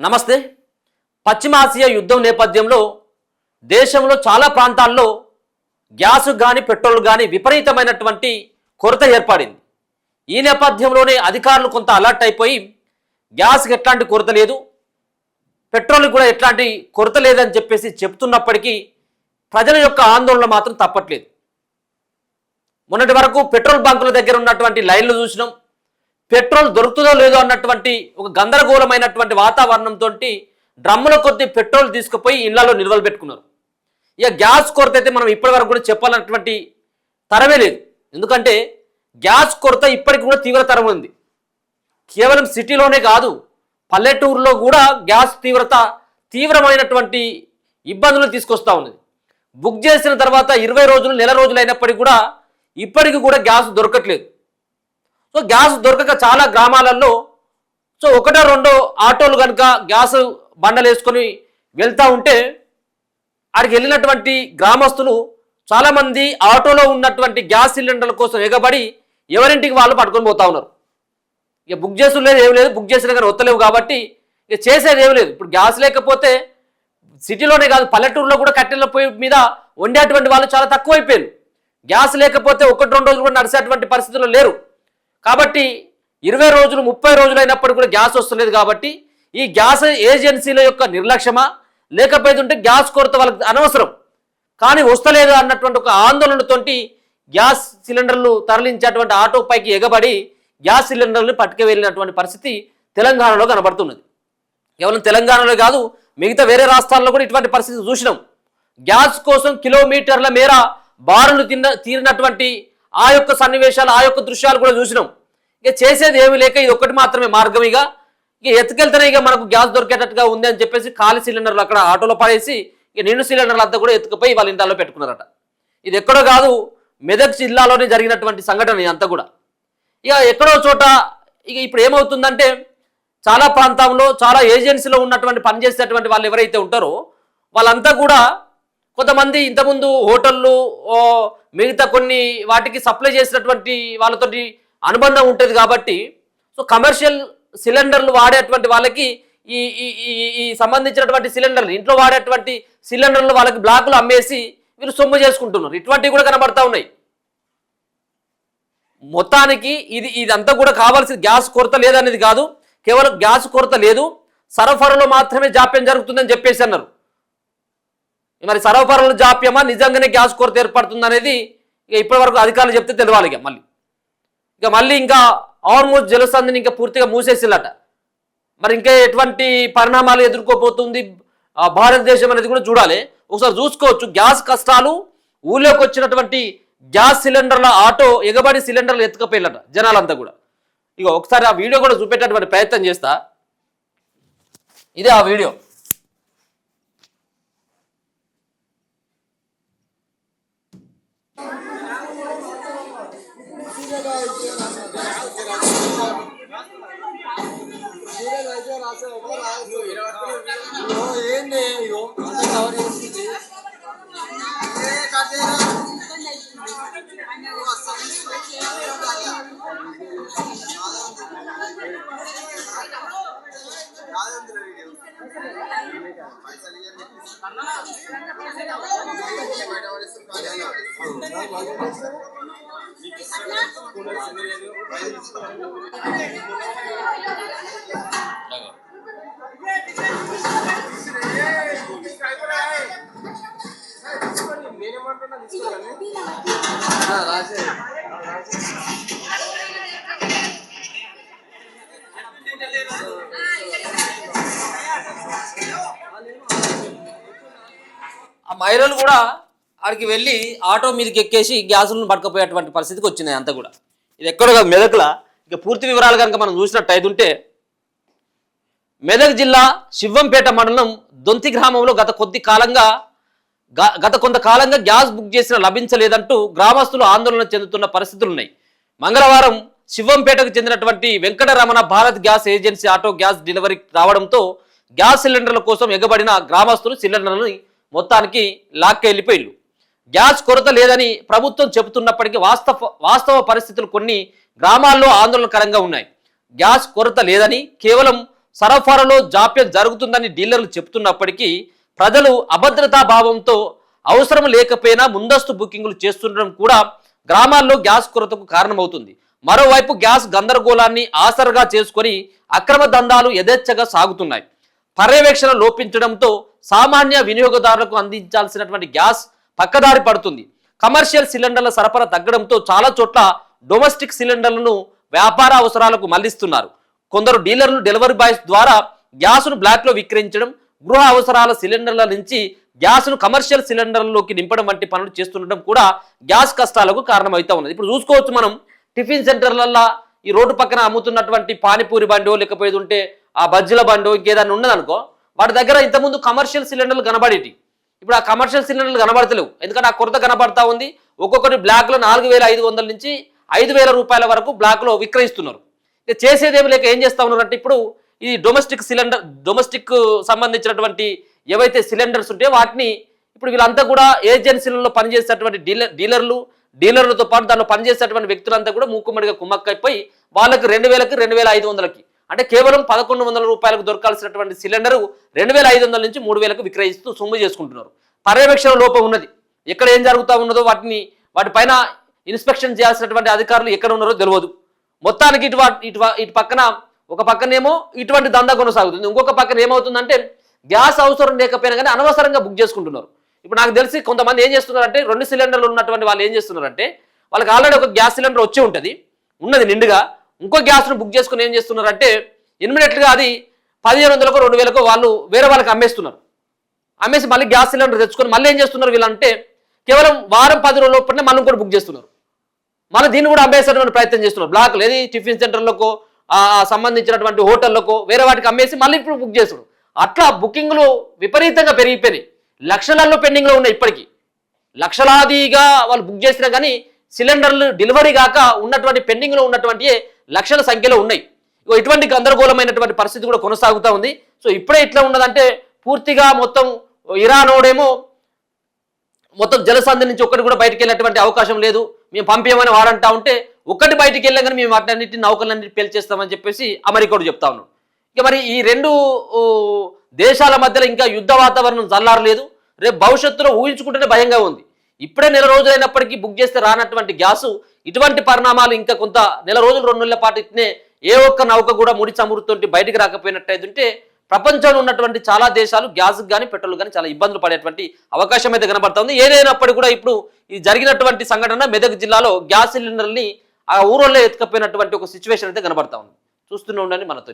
నమస్తే. పశ్చిమాసియా యుద్ధం నేపథ్యంలో దేశంలో చాలా ప్రాంతాల్లో గ్యాస్ కానీ పెట్రోల్ కానీ విపరీతమైనటువంటి కొరత ఏర్పడింది. ఈ నేపథ్యంలోనే అధికారులు కొంత అలర్ట్ అయిపోయి గ్యాస్కి ఎట్లాంటి కొరత లేదు, పెట్రోల్కి కూడా ఎట్లాంటి కొరత లేదని చెప్పేసి చెప్తున్నప్పటికీ ప్రజల యొక్క ఆందోళన మాత్రం తప్పట్లేదు. మొన్నటి వరకు పెట్రోల్ బంకుల దగ్గర ఉన్నటువంటి లైన్లు చూసినాం. పెట్రోల్ దొరుకుతుందో లేదో అన్నటువంటి ఒక గందరగోళమైనటువంటి వాతావరణంతో డ్రమ్ముల కొద్ది పెట్రోల్ తీసుకుపోయి ఇళ్లలో నిల్వలు పెట్టుకున్నారు. ఇక గ్యాస్ కొరత అయితే మనం ఇప్పటి వరకు కూడా చెప్పాలన్నటువంటి తరమే లేదు. ఎందుకంటే గ్యాస్ కొరత ఇప్పటికి కూడా తీవ్రతరం ఉంది. కేవలం సిటీలోనే కాదు, పల్లెటూరులో కూడా గ్యాస్ తీవ్రమైనటువంటి ఇబ్బందులు తీసుకొస్తూ ఉన్నది. బుక్ చేసిన తర్వాత 20 రోజులు నెల రోజులు అయినప్పటికీ కూడా ఇప్పటికి కూడా గ్యాస్ దొరకట్లేదు. సో గ్యాస్ దొరకక చాలా గ్రామాలలో ఒకటో రెండో ఆటోలు కనుక గ్యాస్ బండలు వేసుకొని వెళ్తూ ఉంటే అక్కడికి వెళ్ళినటువంటి గ్రామస్తులు చాలామంది ఆటోలో ఉన్నటువంటి గ్యాస్ సిలిండర్ల కోసం ఎగబడి ఎవరింటికి వాళ్ళు పట్టుకొని పోతా ఉన్నారు. ఇక బుక్ చేసిన లేదు, ఏం లేదు, బుక్ చేసిన కానీ వస్తలేవు కాబట్టి ఇక చేసేది ఏం లేదు. ఇప్పుడు గ్యాస్ లేకపోతే సిటీలోనే కాదు, పల్లెటూరులో కూడా కట్టెల పొయ్యి మీద వండేటువంటి వాళ్ళు చాలా తక్కువైపోయారు. గ్యాస్ లేకపోతే 1-2 రోజులు కూడా నడిచేటువంటి పరిస్థితుల్లో లేరు. కాబట్టి 20 రోజులు 30 రోజులు అయినప్పటికీ కూడా గ్యాస్ వస్తలేదు. కాబట్టి ఈ గ్యాస్ ఏజెన్సీల యొక్క నిర్లక్ష్యమా, లేకపోతే గ్యాస్ కొరత వాళ్ళకి అనవసరం కానీ వస్తలేదు అన్నటువంటి ఒక ఆందోళనతోటి గ్యాస్ సిలిండర్లు తరలించేటువంటి ఆటో పైకి ఎగబడి గ్యాస్ సిలిండర్లు పట్టుకు వెళ్ళినటువంటి పరిస్థితి తెలంగాణలో కనబడుతున్నది. కేవలం తెలంగాణలో కాదు, మిగతా వేరే రాష్ట్రాల్లో కూడా ఇటువంటి పరిస్థితి చూసినాం. గ్యాస్ కోసం కిలోమీటర్ల మేర బారులు తీరినటువంటి ఆ యొక్క సన్నివేశాలు, ఆ యొక్క దృశ్యాలు కూడా చూసినాం. ఇక చేసేది ఏమీ లేక ఇది ఒక్కటి మాత్రమే మార్గం. ఇక ఎత్తుకెళ్తేనే ఇక మనకు గ్యాస్ దొరికేటట్టుగా ఉంది అని చెప్పేసి ఖాళీ సిలిండర్లు అక్కడ ఆటోలో పడేసి ఇక నిండు సిలిండర్లు అంతా కూడా ఎత్తుకుపోయి వాళ్ళ ఇంట్లో పెట్టుకున్నారట. ఇది ఎక్కడో కాదు, మెదక్ జిల్లాలోనే జరిగినటువంటి సంఘటన అంతా కూడా. ఇక ఎక్కడో చోట ఇక ఇప్పుడు ఏమవుతుందంటే చాలా ప్రాంతంలో చాలా ఏజెన్సీలో ఉన్నటువంటి పనిచేసేటువంటి వాళ్ళు ఎవరైతే ఉంటారో వాళ్ళంతా కూడా కొంతమంది ఇంతకుముందు హోటళ్ళు మిగతా కొన్ని వాటికి సప్లై చేసినటువంటి వాళ్ళతోటి అనుబంధం ఉంటుంది. కాబట్టి సో కమర్షియల్ సిలిండర్లు వాడేటువంటి వాళ్ళకి ఈ ఈ సంబంధించినటువంటి సిలిండర్లు, ఇంట్లో వాడేటువంటి సిలిండర్లు వాళ్ళకి బ్లాకులు అమ్మేసి వీళ్ళు సొమ్ము చేసుకుంటున్నారు. ఇటువంటివి కూడా కనబడతా ఉన్నాయి. మొత్తానికి ఇదంతా కూడా కావాల్సిన గ్యాస్ కొరత లేదనేది కాదు, కేవలం గ్యాస్ కొరత లేదు, సరఫరాలో మాత్రమే జాప్యం జరుగుతుందని చెప్పేసి అన్నారు. మరి సరఫరాల జాప్యమా, నిజంగానే గ్యాస్ కొరత ఏర్పడుతుంది అనేది ఇక ఇప్పటి వరకు అధికారులు చెప్తే తెలియాలి. మళ్ళీ ఇంకా హార్ముజ్ జలసంధిని ఇంకా పూర్తిగా మూసేసిల్లట. మరి ఇంకా ఎటువంటి పరిణామాలు ఎదుర్కోబోతుంది భారతదేశం అనేది కూడా చూడాలి. ఒకసారి చూసుకోవచ్చు గ్యాస్ కష్టాలు. ఊళ్ళోకి వచ్చినటువంటి గ్యాస్ సిలిండర్ల ఆటో ఎగబడి సిలిండర్లు ఎత్తుకపోయిల్లట జనాలంతా కూడా. ఇక ఒకసారి ఆ వీడియో కూడా చూపెట్టేటువంటి ప్రయత్నం చేస్తా. ఇదే ఆ వీడియో. ఆ మహిళలు కూడా ఆడికి వెళ్ళి ఆటో మీదకి ఎక్కేసి గ్యాసులను పట్టుకపోయేటువంటి పరిస్థితికి వచ్చినాయి అంతా కూడా. ఇది ఎక్కడో కాదు, మెదక్లా. ఇక పూర్తి వివరాలు కనుక మనం చూసినట్టు అయితే మెదక్ జిల్లా శివంపేట మండలం దొంతి గ్రామంలో గత కొంతకాలంగా గ్యాస్ బుక్ చేసిన లభించలేదంటూ గ్రామస్తులు ఆందోళన చెందుతున్న పరిస్థితులు ఉన్నాయి. మంగళవారం శివంపేటకు చెందినటువంటి Venkataramana Bharat gas agency auto gas delivery రావడంతో గ్యాస్ సిలిండర్ల కోసం ఎగబడిన గ్రామస్తులు సిలిండర్లను మొత్తానికి లాక్కెళ్ళిపోయారు. గ్యాస్ కొరత లేదని ప్రభుత్వం చెబుతున్నప్పటికీ వాస్తవ పరిస్థితులు కొన్ని గ్రామాల్లో ఆందోళనకరంగా ఉన్నాయి. గ్యాస్ కొరత లేదని, కేవలం సరఫరాలో జాప్యం జరుగుతుందని డీలర్లు చెప్తున్నప్పటికీ ప్రజలు అభద్రతా భావంతో అవసరం లేకపోయినా ముందస్తు బుకింగ్లు చేస్తుండడం కూడా గ్రామాల్లో గ్యాస్ కొరతకు కారణమవుతుంది. మరోవైపు గ్యాస్ గందరగోళాన్ని ఆసరగా చేసుకొని అక్రమ దందాలు యథేచ్ఛగా సాగుతున్నాయి. పర్యవేక్షణ లోపించడంతో సామాన్య వినియోగదారులకు అందించాల్సినటువంటి గ్యాస్ పక్కదారి పడుతుంది. కమర్షియల్ సిలిండర్ల సరఫరా తగ్గడంతో చాలా చోట్ల డొమెస్టిక్ సిలిండర్లను వ్యాపార అవసరాలకు మళ్లిస్తున్నారు. కొందరు డీలర్లు డెలివరీ బాయ్స్ ద్వారా గ్యాస్ను బ్లాక్లో విక్రయించడం, గృహ అవసరాల సిలిండర్ల నుంచి గ్యాస్ను కమర్షియల్ సిలిండర్లలోకి నింపడం వంటి పనులు చేస్తుండడం కూడా గ్యాస్ కష్టాలకు కారణమవుతా ఉన్నది. ఇప్పుడు చూసుకోవచ్చు మనం టిఫిన్ సెంటర్లల్లో ఈ రోడ్డు పక్కన అమ్ముతున్నటువంటి పానీపూరి బండో లేకపోతే ఉంటే ఆ బజ్జీల బండో ఇంకేదన్నా ఉన్నదనుకో, వాటి దగ్గర ఇంతకుముందు కమర్షియల్ సిలిండర్లు కనబడేటి. ఇప్పుడు ఆ కమర్షియల్ సిలిండర్లు కనబడతలేవు. ఎందుకంటే ఆ కొరత కనబడతా ఉంది. ఒక్కొక్కటి బ్లాక్లో 4,500 నుంచి 5,000 రూపాయల వరకు బ్లాక్లో విక్రయిస్తున్నారు. ఇక చేసేదేమి లేక ఏం చేస్తా ఉన్నారంటే ఇప్పుడు ఈ డొమెస్టిక్ సంబంధించినటువంటి ఏవైతే సిలిండర్స్ ఉంటాయో వాటిని ఇప్పుడు వీళ్ళంతా కూడా ఏజెన్సీలలో పనిచేసేటువంటి డీలర్లతో పాటు దానిలో పనిచేసేటువంటి వ్యక్తులంతా కూడా మూకుమ్మడిగా కుమ్మక్కైపోయి వాళ్ళకి 2,000కి 2,500కి అంటే కేవలం 1,100 రూపాయలకు దొరకాల్సినటువంటి సిలిండరు 2,500 నుంచి 3,000కు విక్రయిస్తూ సొమ్ము చేసుకుంటున్నారు. పర్యవేక్షణ లోపం ఉన్నది. ఎక్కడ ఏం జరుగుతూ ఉన్నదో వాటిపైన ఇన్స్పెక్షన్ చేయాల్సినటువంటి అధికారులు ఎక్కడ ఉన్నారో తెలియదు. మొత్తానికి ఇటు పక్కన ఒక పక్కనేమో ఇటువంటి దందా కొనసాగుతుంది, ఇంకొక పక్కన ఏమవుతుందంటే గ్యాస్ అవసరం లేకపోయినా కానీ అనవసరంగా బుక్ చేసుకుంటున్నారు. ఇప్పుడు నాకు తెలిసి కొంతమంది ఏం చేస్తున్నారంటే 2 సిలిండర్లు ఉన్నటువంటి వాళ్ళు ఏం చేస్తున్నారంటే వాళ్ళకి ఆల్రెడీ ఒక గ్యాస్ సిలిండర్ వచ్చి ఉన్నది నిండుగా, ఇంకో గ్యాస్ను బుక్ చేసుకుని ఏం చేస్తున్నారంటే ఇమ్మీడియట్గా అది 1,500కో 2,000కో వాళ్ళు వేరే వాళ్ళకి అమ్మేస్తున్నారు. అమ్మేసి మళ్ళీ గ్యాస్ సిలిండర్ తెచ్చుకొని మళ్ళీ ఏం చేస్తున్నారు వీళ్ళంటే కేవలం వారం 10 రోజుల లోపలనే మళ్ళీ ఇంకోటి బుక్ చేస్తున్నారు. మళ్ళీ దీన్ని కూడా అమ్మేసేటువంటి ప్రయత్నం చేస్తున్నారు. బ్లాక్లు ఏది టిఫిన్ సెంటర్లకో సంబంధించినటువంటి హోటళ్లకు వేరే వాటికి అమ్మేసి మళ్ళీ ఇప్పుడు బుక్ చేస్తున్నారు. అట్లా బుకింగ్లు విపరీతంగా పెరిగిపోయినాయి. లక్షలలో పెండింగ్లో ఉన్నాయి. ఇప్పటికీ లక్షలాదిగా వాళ్ళు బుక్ చేసినా కానీ సిలిండర్లు డెలివరీ కాక ఉన్నటువంటి పెండింగ్లో ఉన్నటువంటి లక్షల సంఖ్యలో ఉన్నాయి. ఇటువంటి గందరగోళమైనటువంటి పరిస్థితి కూడా కొనసాగుతూ ఉంది. సో ఇప్పుడే ఇట్లా ఉన్నదంటే పూర్తిగా మొత్తం ఇరానోడేమో మొత్తం జలసంధి నుంచి ఒక్కటి కూడా బయటికి వెళ్ళేటువంటి అవకాశం లేదు, మేము పంపించమని వాడంటా ఉంటే ఒక్కటి బయటికి వెళ్ళాం కానీ మేము వాటన్నిటిని నౌకలన్నింటినీ పేల్చేస్తామని చెప్పేసి అమెరికాడు చెప్తా ఉన్నాడు. ఇక మరి ఈ 2 దేశాల మధ్యలో ఇంకా యుద్ధ వాతావరణం చల్లారలేదు. రేపు భవిష్యత్తులో ఊహించుకుంటేనే భయంగా ఉంది. ఇప్పుడే నెల రోజులైనప్పటికీ బుక్ చేస్తే రానటువంటి గ్యాసు ఇటువంటి పరిణామాలు ఇంకా కొంత నెల రోజులు 2 నెలల పాటు ఇట్నే ఏ ఒక్క నౌక కూడా ముడి చమురుతోటి బయటికి రాకపోయినట్టయితే ప్రపంచంలో ఉన్నటువంటి చాలా దేశాలు గ్యాస్ కానీ పెట్రోల్ కానీ చాలా ఇబ్బందులు పడేటువంటి అవకాశం అయితే కనబడుతుంది. ఏదైనప్పటికీ కూడా ఇప్పుడు ఈ జరిగినటువంటి సంఘటన మెదక్ జిల్లాలో గ్యాస్ సిలిండర్ని ఆ ఊరోళ్ళే ఎత్తుకపోయినటువంటి ఒక సిచ్యువేషన్ అయితే కనబడతా ఉంది. చూస్తూనే ఉండండి మనతో.